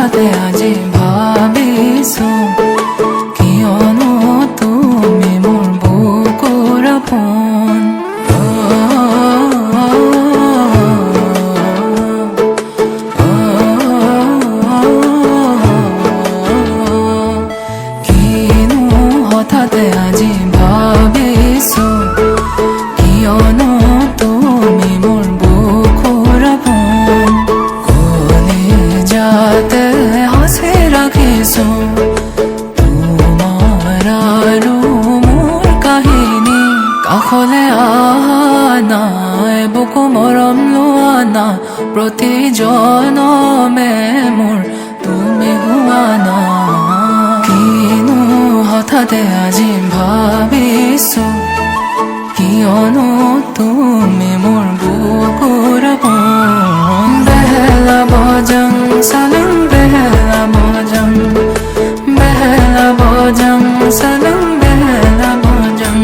হঠাতে আজি ভাবিছো কিয়নো তুমি মোৰ বুকুৰ আপোন কিনো হঠাতে আজি ভাবিছো কিয়নো তুমি মোৰ বুকুৰ আপোন কলিজাতে সাঁচি ৰাখিছো তোমাৰ আৰু মোৰ কাহিনী কাষলে অহা নাই বুকু মৰম লোৱা না প্ৰতি জনমে মোৰ তুমি হোৱা না কিনো হঠাতে আজি ভাবিছো কিয়নো তুমি মোৰ বুকুৰ আপোন বেহলা বজং সালাম বেহলা বজং সালাম বেহলা বজং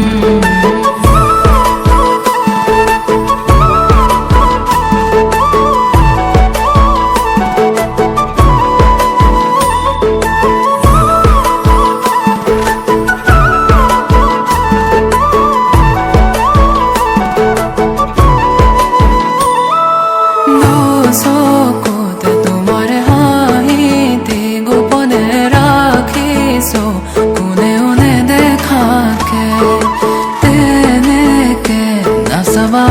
চকুতে তোমাৰ হাঁহিতে গোপনে ৰাখিছো কোনেও নেদেখাকে তেনেকে নাচাবা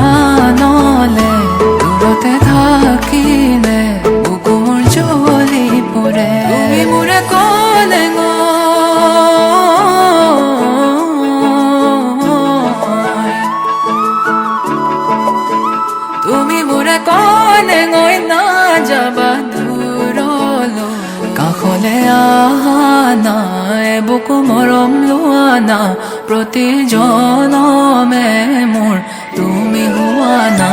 নলে দূৰতে থাকিলে বুকু মোৰ জ্বলি পৰে তুমি মোৰে ক'লে তুমি মোৰে ক'লে গৈ নাযাবা দূৰলৈ কাষলে অহা নাই বুকু মৰম লোৱা না প্ৰতি জনমে মোৰ তুমি হোৱা না